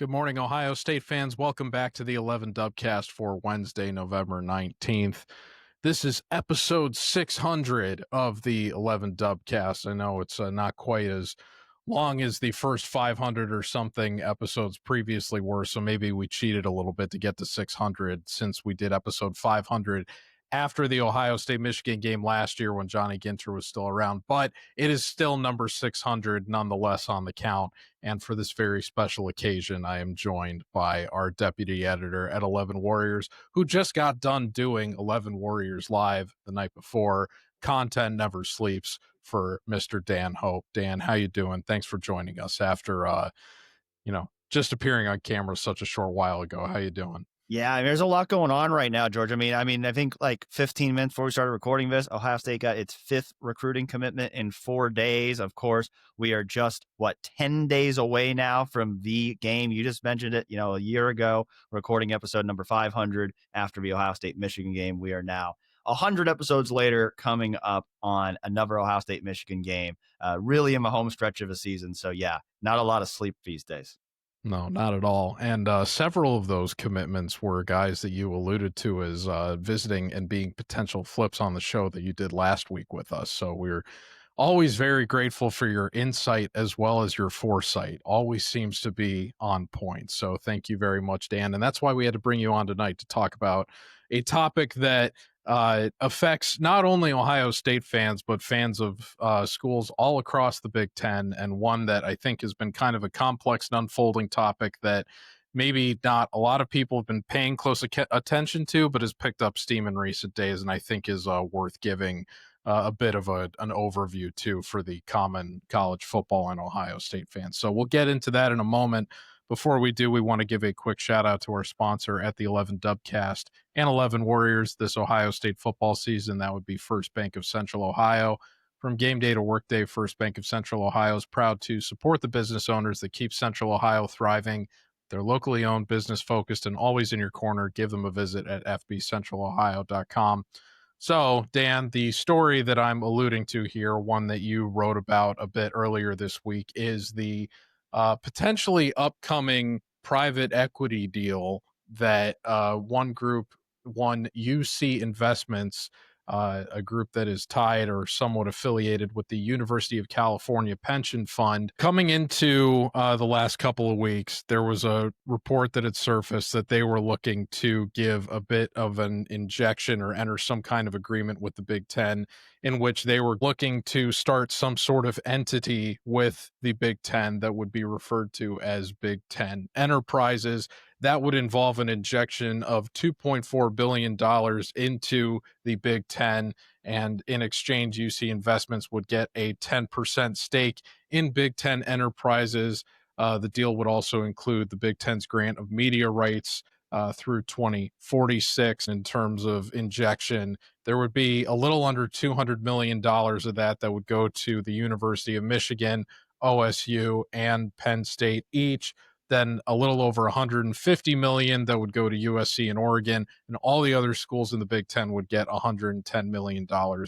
Good morning, Ohio State fans. Welcome back to the 11 Dubcast for Wednesday, November 19th. This is episode 600 of the 11 Dubcast. I know it's not quite as long as the first 500 or something episodes previously were, so maybe we cheated a little bit to get to 600 since we did episode 500 after the Ohio State-Michigan game last year when Johnny Ginter was still around, but it is still number 600 nonetheless on the count. And for this very special occasion, I am joined by our deputy editor at 11 Warriors, who just got done doing 11 Warriors live the night before. Content never sleeps for Mr. Dan Hope. Dan, how you doing? Thanks for joining us after, just appearing on camera such a short while ago. How you doing? Yeah, there's a lot going on right now, George. I think like 15 minutes before we started recording this, Ohio State got its 5th recruiting commitment in 4 days. Of course, we are just, 10 days away now from the game. You just mentioned it, a year ago, recording episode number 500 after the Ohio State-Michigan game. We are now 100 episodes later coming up on another Ohio State-Michigan game, really in the home stretch of a season. So, yeah, not a lot of sleep these days. No, not at all. And several of those commitments were guys that you alluded to as visiting and being potential flips on the show that you did last week with us. So we're always very grateful for your insight as well as your foresight. Always seems to be on point. So thank you very much, Dan. And that's why we had to bring you on tonight to talk about a topic that affects not only Ohio State fans, but fans of schools all across the Big Ten, and one that I think has been kind of a complex and unfolding topic that maybe not a lot of people have been paying close attention to, but has picked up steam in recent days, and I think is worth giving a bit of an overview too for the common college football and Ohio State fans. So we'll get into that in a moment. Before we do, we want to give a quick shout out to our sponsor at the 11 Dubcast and 11 Warriors this Ohio State football season. That would be First Bank of Central Ohio. From game day to work day, First Bank of Central Ohio is proud to support the business owners that keep Central Ohio thriving. They're locally owned, business focused, and always in your corner. Give them a visit at fbcentralohio.com. So, Dan, the story that I'm alluding to here, one that you wrote about a bit earlier this week, is the potentially upcoming private equity deal that one UC Investments, a group that is tied or somewhat affiliated with the University of California Pension Fund. Coming into the last couple of weeks, there was a report that had surfaced that they were looking to give a bit of an injection or enter some kind of agreement with the Big Ten, in which they were looking to start some sort of entity with the Big Ten that would be referred to as Big Ten Enterprises. That would involve an injection of $2.4 billion into the Big Ten. And in exchange, UC Investments would get a 10% stake in Big Ten Enterprises. The deal would also include the Big Ten's grant of media rights through 2046 in terms of injection. There would be a little under $200 million of that would go to the University of Michigan, OSU, and Penn State each. Then a little over $150 million that would go to USC and Oregon, and all the other schools in the Big Ten would get $110 million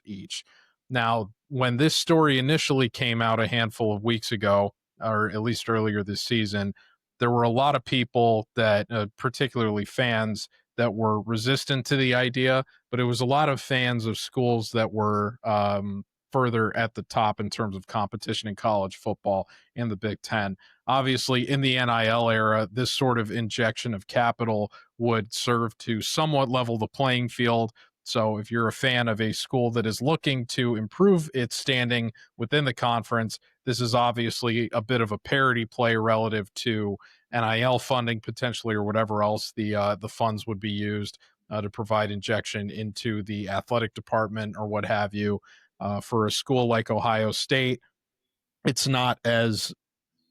each. Now, when this story initially came out a handful of weeks ago, or at least earlier this season, there were a lot of people that, particularly fans, that were resistant to the idea, but it was a lot of fans of schools that were further at the top in terms of competition in college football in the Big Ten. Obviously, in the NIL era, this sort of injection of capital would serve to somewhat level the playing field. So if you're a fan of a school that is looking to improve its standing within the conference, this is obviously a bit of a parity play relative to NIL funding potentially, or whatever else the funds would be used to provide injection into the athletic department or what have you. For a school like Ohio State, it's not as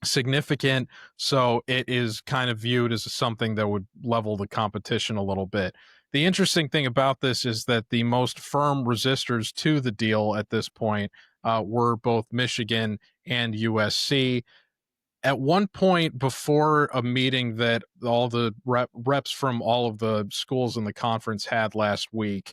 significant, so it is kind of viewed as something that would level the competition a little bit. The interesting thing about this is that the most firm resistors to the deal at this point were both Michigan and USC. At one point before a meeting that all the reps from all of the schools in the conference had last week,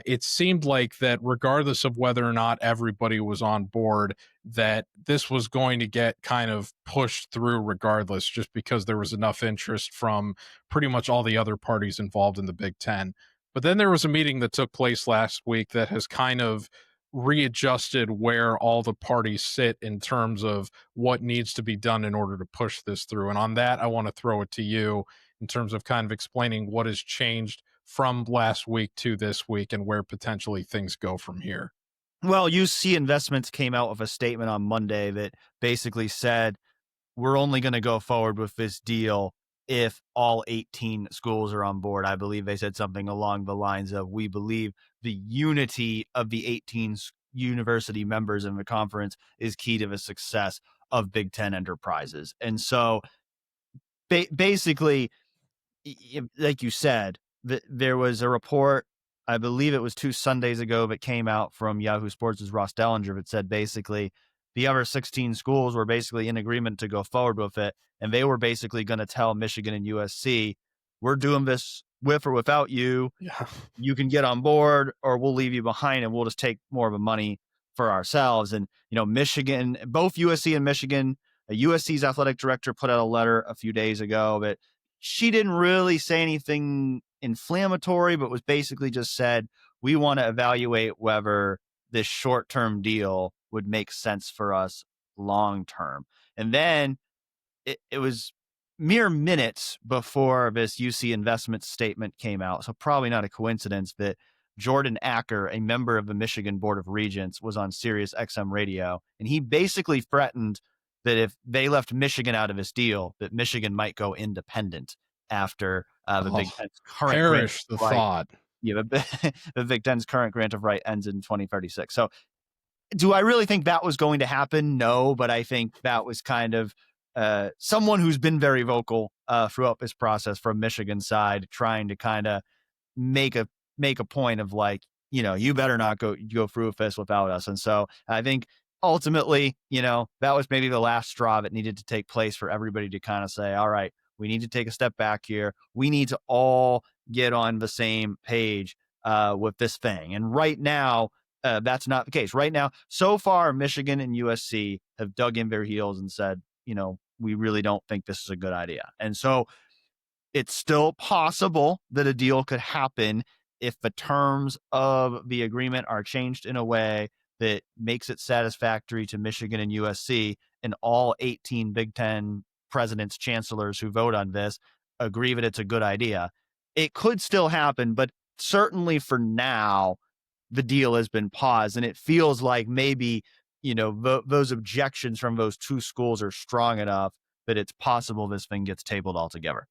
it seemed like that regardless of whether or not everybody was on board, that this was going to get kind of pushed through regardless, just because there was enough interest from pretty much all the other parties involved in the Big Ten. But then there was a meeting that took place last week that has kind of readjusted where all the parties sit in terms of what needs to be done in order to push this through. And on that, I want to throw it to you in terms of kind of explaining what has changed from last week to this week and where potentially things go from here. Well, UC Investments came out with a statement on Monday that basically said we're only going to go forward with this deal if all 18 schools are on board. I believe they said something along the lines of, we believe the unity of the 18 university members in the conference is key to the success of Big Ten enterprises. And so basically, like you said, there was a report, I believe it was 2 Sundays ago, that came out from Yahoo Sports' Ross Dellinger that said basically the other 16 schools were basically in agreement to go forward with it. And they were basically going to tell Michigan and USC, we're doing this with or without you. Yeah. You can get on board or we'll leave you behind and we'll just take more of the money for ourselves. And, Michigan, both USC and Michigan, USC's athletic director put out a letter a few days ago that she didn't really say anything inflammatory, but was basically just said, we want to evaluate whether this short-term deal would make sense for us long-term. And then it was mere minutes before this UC investment statement came out. So probably not a coincidence that Jordan Acker, a member of the Michigan Board of Regents, was on Sirius XM radio. And he basically threatened that if they left Michigan out of this deal, that Michigan might go independent after the Big Ten's current Perish the right. thought. Yeah, the Big Ten's current grant of right ends in 2036. So do I really think that was going to happen? No, but I think that was kind of someone who's been very vocal throughout this process from Michigan side, trying to kind of make a point of like, you better not go through with this without us. And so I think ultimately, that was maybe the last straw that needed to take place for everybody to kind of say, all right, we need to take a step back here. We need to all get on the same page with this thing. And right now, that's not the case. Right now, so far, Michigan and USC have dug in their heels and said, we really don't think this is a good idea. And so it's still possible that a deal could happen if the terms of the agreement are changed in a way that makes it satisfactory to Michigan and USC, and all 18 Big Ten presidents, chancellors who vote on this agree that it's a good idea. It could still happen, but certainly for now, the deal has been paused. And it feels like maybe, those objections from those two schools are strong enough that it's possible this thing gets tabled altogether.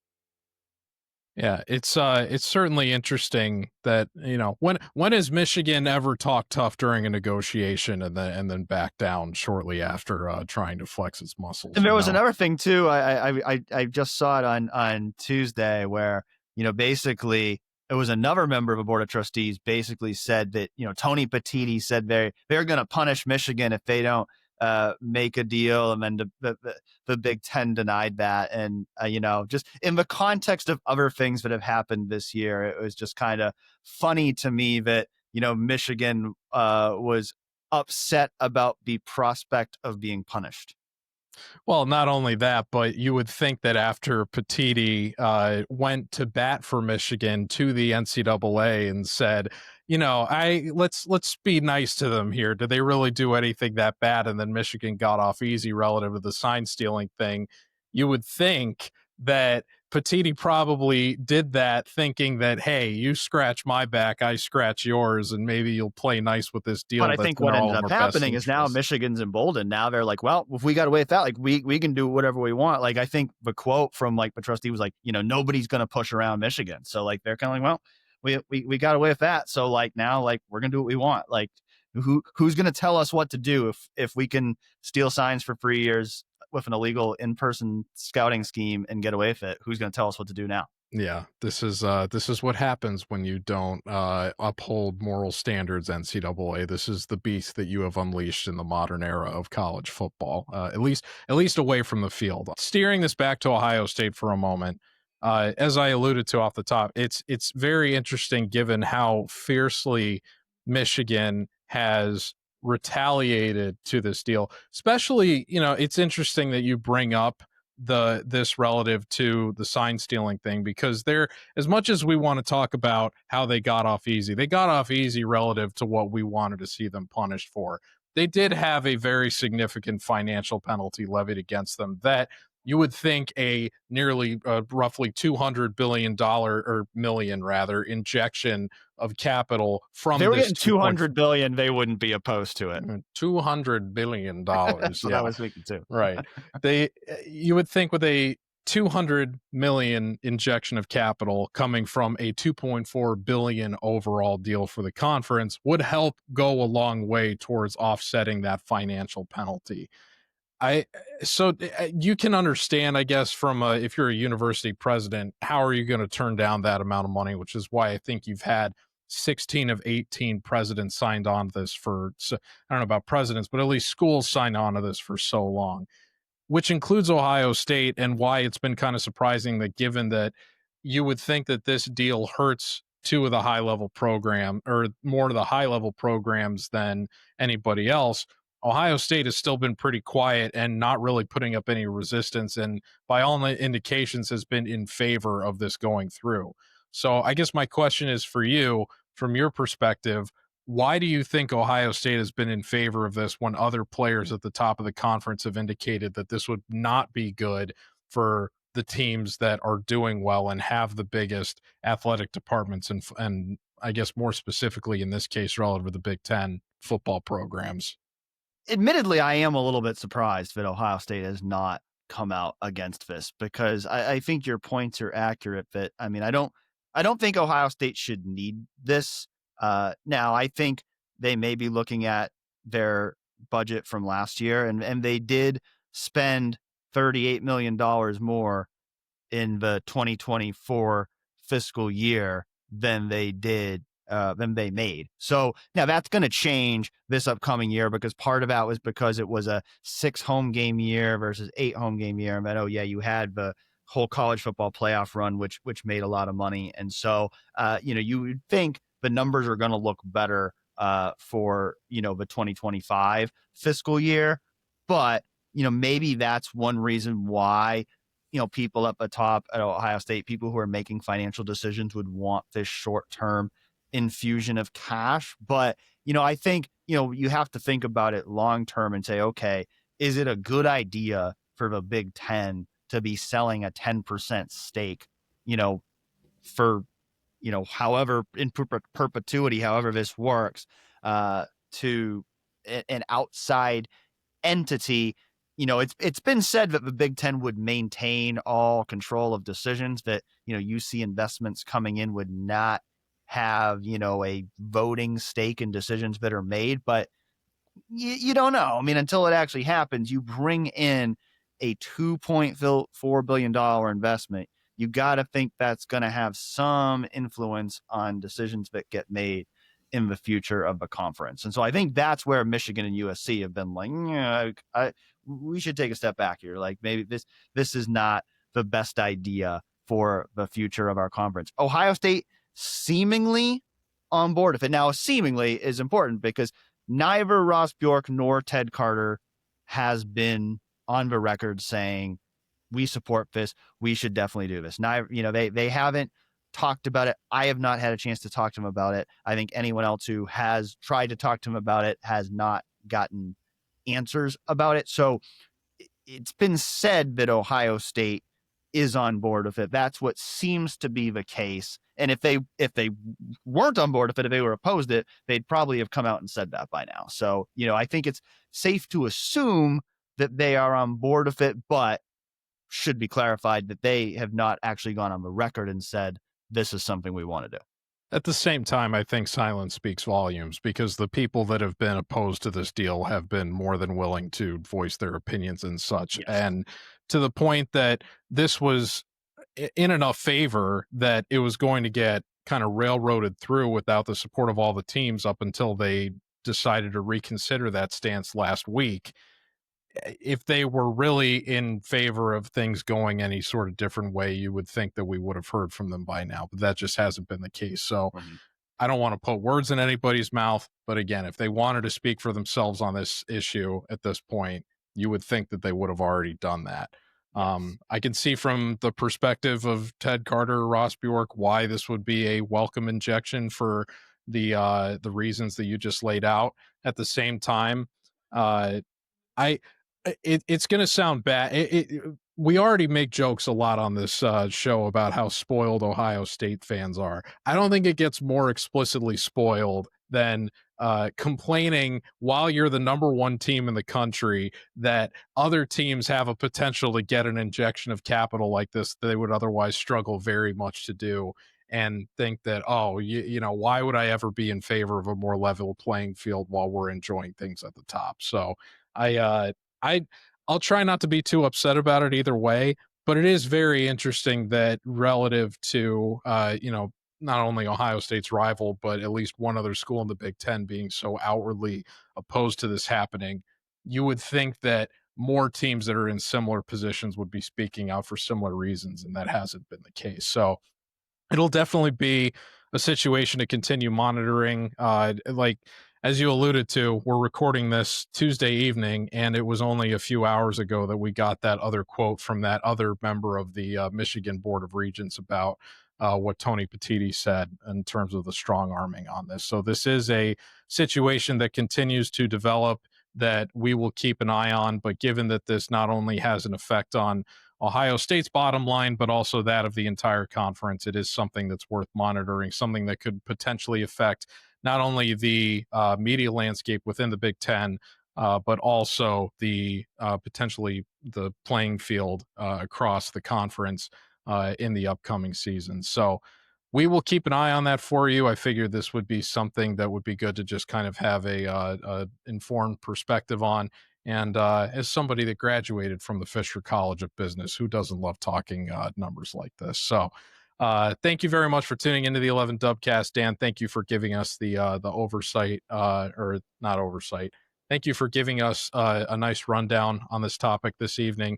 Yeah, it's certainly interesting that, when has Michigan ever talked tough during a negotiation and then back down shortly after trying to flex its muscles? And there was another thing too. I just saw it on Tuesday where, basically it was another member of the board of trustees basically said that, Tony Petitti said they're going to punish Michigan if they don't make a deal, and then the Big Ten denied that. And just in the context of other things that have happened this year, it was just kind of funny to me that Michigan was upset about the prospect of being punished. Well, not only that, but you would think that after Petitti went to bat for Michigan to the NCAA and said, let's be nice to them here. Did they really do anything that bad? And then Michigan got off easy relative to the sign stealing thing. You would think that Petitti probably did that thinking that, hey, you scratch my back, I scratch yours, and maybe you'll play nice with this deal. But I think what ended up happening is now Michigan's emboldened. Now they're like, well, if we got away with that, like we can do whatever we want. Like I think the quote from like the trustee was like, nobody's going to push around Michigan. So like they're kind of like, well, we got away with that. So like now like we're going to do what we want. Like who's going to tell us what to do if we can steal signs for 3 years with an illegal in-person scouting scheme and get away with it? Who's going to tell us what to do now? Yeah, this is what happens when you don't uphold moral standards, NCAA. This is the beast that you have unleashed in the modern era of college football, at least away from the field. Steering this back to Ohio State for a moment, As I alluded to off the top, it's very interesting given how fiercely Michigan has retaliated to this deal. Especially, it's interesting that you bring up this relative to the sign stealing thing, because they're, as much as we want to talk about how they got off easy, they got off easy relative to what we wanted to see them punished for. They did have a very significant financial penalty levied against them that you would think a nearly roughly $200 billion or million rather injection of capital If they from were this getting 2.4 200 billion, they wouldn't be opposed to it. $200 billion. That's what I Yeah, was thinking too. right. You would think with a 200 million injection of capital coming from a 2.4 billion overall deal for the conference would help go a long way towards offsetting that financial penalty. I so You can understand, I guess, from if you're a university president, how are you going to turn down that amount of money? Which is why I think you've had 16 of 18 presidents signed on to this for. So, I don't know about presidents, but at least schools signed on to this for so long, which includes Ohio State, and why it's been kind of surprising that, given that you would think that this deal hurts two of the high level program, or more of the high level programs than anybody else. Ohio State has still been pretty quiet and not really putting up any resistance, and by all the indications has been in favor of this going through. So I guess my question is for you, from your perspective, why do you think Ohio State has been in favor of this when other players at the top of the conference have indicated that this would not be good for the teams that are doing well and have the biggest athletic departments, and I guess more specifically in this case relative to the Big Ten football programs? Admittedly, I am a little bit surprised that Ohio State has not come out against this, because I think your points are accurate. That I don't think Ohio State should need this. Now, I think they may be looking at their budget from last year, and they did spend $38 million more in the 2024 fiscal year than they made. So now that's going to change this upcoming year, because part of that was because it was a 6 home game year versus 8 home game year. And then, oh yeah, you had the whole college football playoff run, which made a lot of money. And so, you would think the numbers are going to look better for, the 2025 fiscal year. But, maybe that's one reason why, people up atop at Ohio State, people who are making financial decisions, would want this short-term infusion of cash. But, I think, you have to think about it long-term and say, okay, is it a good idea for the Big Ten to be selling a 10% stake, for, however, in perpetuity, however this works, to an outside entity? It's been said that the Big Ten would maintain all control of decisions, that, UC investments coming in would not have, a voting stake in decisions that are made. But you don't know. I mean, until it actually happens, you bring in a $2.4 billion investment. You got to think that's going to have some influence on decisions that get made in the future of the conference. And so I think that's where Michigan and USC have been like, yeah, we should take a step back here. Like, maybe this is not the best idea for the future of our conference. Ohio State seemingly on board with it. Now, seemingly is important, because neither Ross Bjork nor Ted Carter has been on the record saying, we support this, we should definitely do this. Neither, they haven't talked about it. I have not had a chance to talk to him about it. I think anyone else who has tried to talk to him about it has not gotten answers about it. So it's been said that Ohio State is on board with it. That's what seems to be the case. And if they weren't on board with it, if they were opposed to it, they'd probably have come out and said that by now. So, I think it's safe to assume that they are on board with it, but should be clarified that they have not actually gone on the record and said, this is something we want to do. At the same time, I think silence speaks volumes, because the people that have been opposed to this deal have been more than willing to voice their opinions and such. Yes. And to the point that this was in enough favor that it was going to get kind of railroaded through without the support of all the teams, up until they decided to reconsider that stance last week. if they were really in favor of things going any sort of different way, you would think that we would have heard from them by now, but that just hasn't been the case. So Mhm. I don't want to put words in anybody's mouth, but again, if they wanted to speak for themselves on this issue at this point, you would think that they would have already done that. Yes. I can see from the perspective of Ted Carter, Ross Bjork, why this would be a welcome injection for the reasons that you just laid out. At the same time, uh, I it's going to sound bad. We already make jokes a lot on this show about how spoiled Ohio State fans are. I don't think it gets more explicitly spoiled than complaining while you're the number one team in the country that other teams have a potential to get an injection of capital like this that they would otherwise struggle very much to do, and think that, oh, you know, why would I ever be in favor of a more level playing field while we're enjoying things at the top? So I I I'll try not to be too upset about it either way, but it is very interesting that relative to not only Ohio State's rival, but at least one other school in the Big Ten being so outwardly opposed to this happening, you would think that more teams that are in similar positions would be speaking out for similar reasons, and that hasn't been the case. So it'll definitely be a situation to continue monitoring. Like as you alluded to, we're recording this Tuesday evening, and it was only a few hours ago that we got that other quote from that other member of the Michigan Board of Regents about what Tony Petitti said in terms of the strong arming on this. So this is a situation that continues to develop that we will keep an eye on. But given that this not only has an effect on Ohio State's bottom line, but also that of the entire conference, it is something that's worth monitoring, something that could potentially affect not only the media landscape within the Big Ten, but also the potentially the playing field across the conference in the upcoming season. So we will keep an eye on that for you. I figured this would be something that would be good to just kind of have a informed perspective on. And as somebody that graduated from the Fisher College of Business, who doesn't love talking numbers like this? So, thank you very much for tuning into the 11 Dubcast, Dan. Thank you for giving us the oversight, or not oversight. Thank you for giving us a nice rundown on this topic this evening.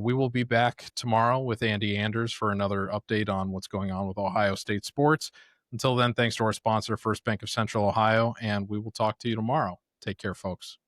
We will be back tomorrow with Andy Anders for another update on what's going on with Ohio State sports. Until then, thanks to our sponsor, First Bank of Central Ohio, and we will talk to you tomorrow. Take care, folks.